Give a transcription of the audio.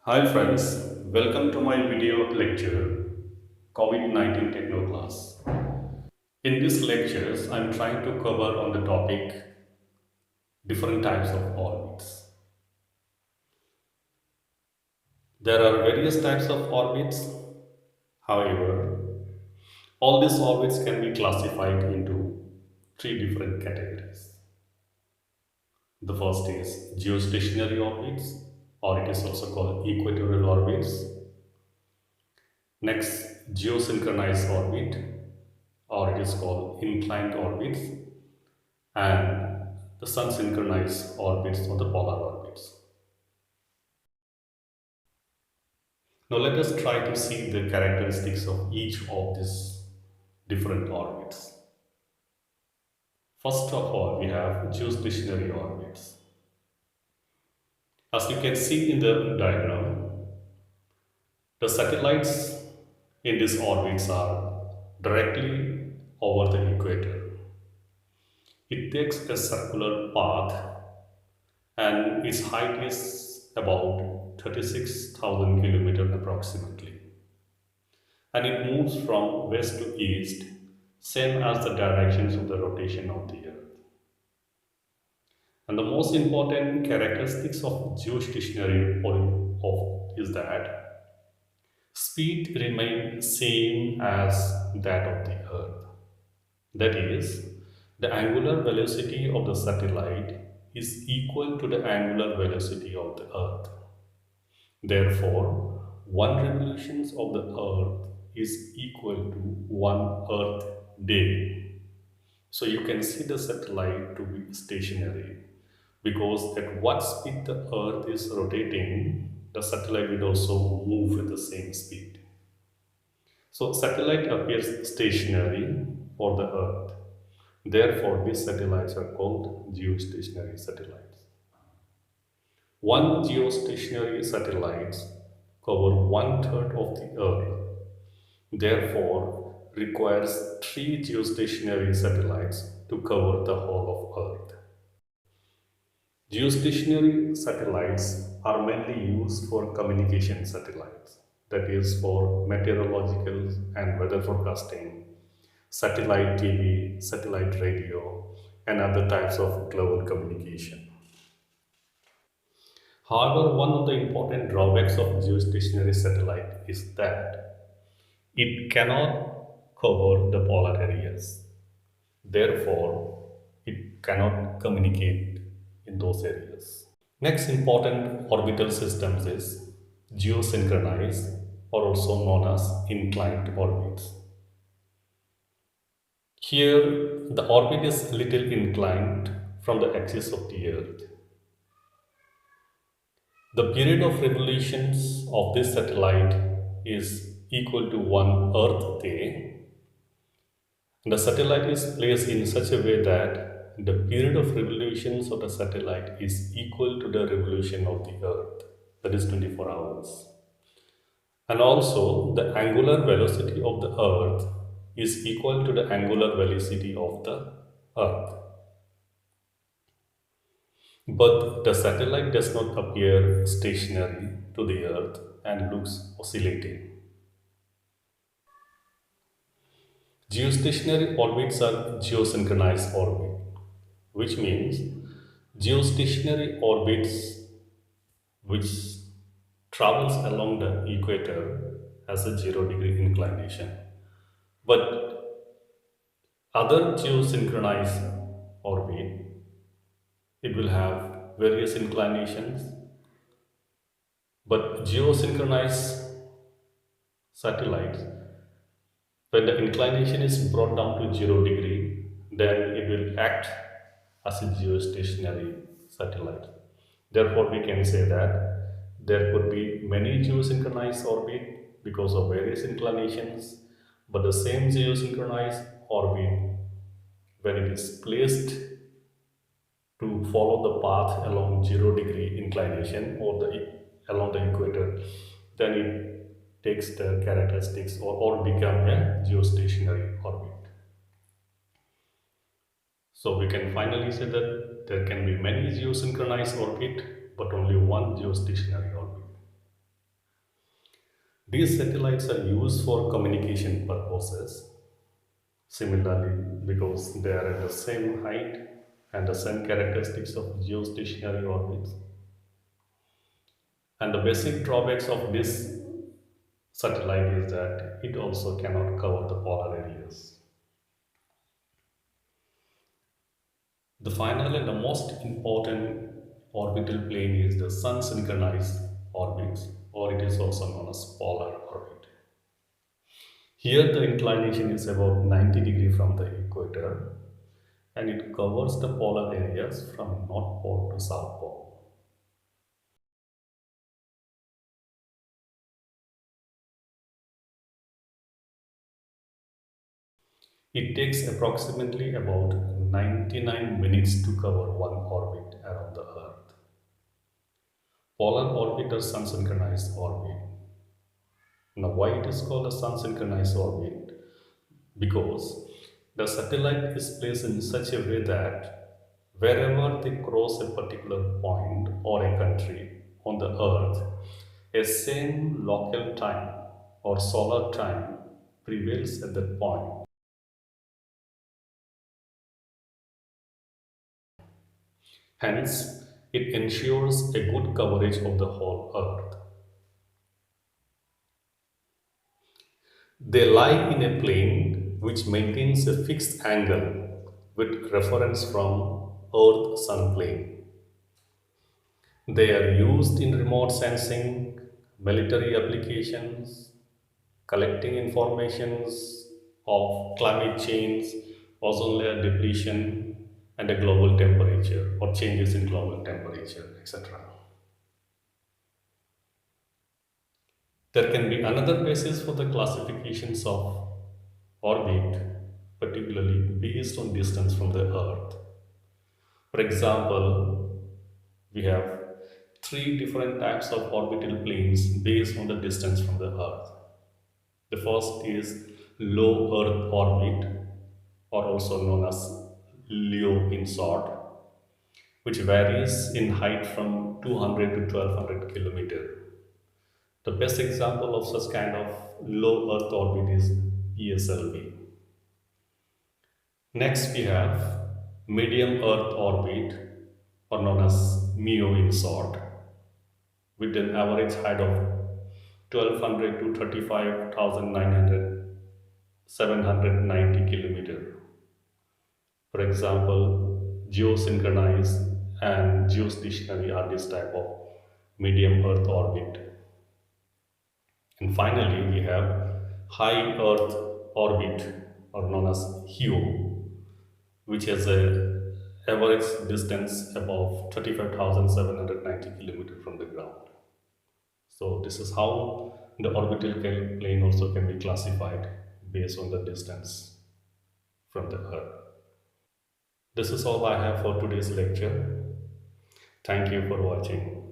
Hi friends, welcome to my video lecture COVID-19 Techno class. In these lectures, I'm trying to cover on the topic different types of orbits. There are various types of orbits. However, all these orbits can be classified into three different categories. The first is geostationary orbits, or it is also called equatorial orbits. Next, geosynchronized orbit, or it is called inclined orbits, and the sun synchronized orbits or the polar orbits. Now let us try to see the characteristics of each of these different orbits. First of all, we have geostationary orbits. As you can see in the diagram, the satellites in these orbits are directly over the equator. It takes a circular path and its height is about 36,000 kilometers approximately, and it moves from west to east, same as the directions of the rotation of the earth. And the most important characteristics of geostationary of is that speed remains same as that of the earth. That is, the angular velocity of the satellite is equal to the angular velocity of the earth. Therefore, one revolution of the earth is equal to one earth day. So you can see the satellite to be stationary because at what speed the earth is rotating, the satellite will also move with the same speed. So satellite appears stationary for the earth. Therefore, these satellites are called geostationary satellites. One geostationary satellite cover one third of the Earth, therefore requires three geostationary satellites to cover the whole of Earth. Geostationary satellites are mainly used for communication satellites, that is for meteorological and weather forecasting, satellite TV, satellite radio, and other types of global communication. However, one of the important drawbacks of geostationary satellite is that it cannot cover the polar areas. Therefore, it cannot communicate in those areas. Next important orbital systems is geosynchronized, or also known as inclined orbits. Here, the orbit is little inclined from the axis of the Earth. The period of revolutions of this satellite is equal to one Earth day. The satellite is placed in such a way that the period of revolutions of the satellite is equal to the revolution of the Earth, that is 24 hours. And also, the angular velocity of the Earth is equal to the angular velocity of the Earth. But the satellite does not appear stationary to the Earth and looks oscillating. Geostationary orbits are geosynchronized orbit, which means geostationary orbits which travels along the equator has a 0 degree inclination. But other geosynchronized orbit, it will have various inclinations, but geosynchronized satellites, when the inclination is brought down to 0 degree, then it will act as a geostationary satellite. Therefore, we can say that there could be many geosynchronized orbit because of various inclinations, but the same geosynchronized orbit, when it is placed to follow the path along 0 degree inclination or along the equator, then it takes the characteristics or become a geostationary orbit. So we can finally say that there can be many geosynchronized orbit, but only one geostationary orbit. These satellites are used for communication purposes. Similarly, because they are at the same height and the same characteristics of geostationary orbits. And the basic drawbacks of this satellite is that it also cannot cover the polar areas. The final and the most important orbital plane is the sun synchronized orbits, or it is also known as polar orbit. Here, the inclination is about 90 degrees from the equator and it covers the polar areas from North Pole to South Pole. It takes approximately about 99 minutes to cover one orbit around the Earth. Polar orbit or sun synchronized orbit. Now, why it is called a sun synchronized orbit? Because the satellite is placed in such a way that wherever they cross a particular point or a country on the Earth, a same local time or solar time prevails at that point. Hence, it ensures a good coverage of the whole Earth. They lie in a plane which maintains a fixed angle with reference from Earth Sun plane. They are used in remote sensing, military applications, collecting informations of climate change, ozone layer depletion, and a global temperature or changes in global temperature, etc. There can be another basis for the classifications of orbit, particularly based on distance from the Earth. For example, we have three different types of orbital planes based on the distance from the Earth. The first is low Earth orbit, or also known as LEO in short, which varies in height from 200 to 1200 kilometer. The best example of such kind of low Earth orbit is ESLV. Next, we have medium Earth orbit, or known as MEO in short, with an average height of 1200 to 35,900 790 kilometer. For example, geosynchronized and geostationary are this type of medium Earth orbit. And finally, we have high Earth orbit, or known as HEO, which has a average distance above 35,790 kilometers from the ground. So this is how the orbital plane also can be classified based on the distance from the Earth. This is all I have for today's lecture. Thank you for watching.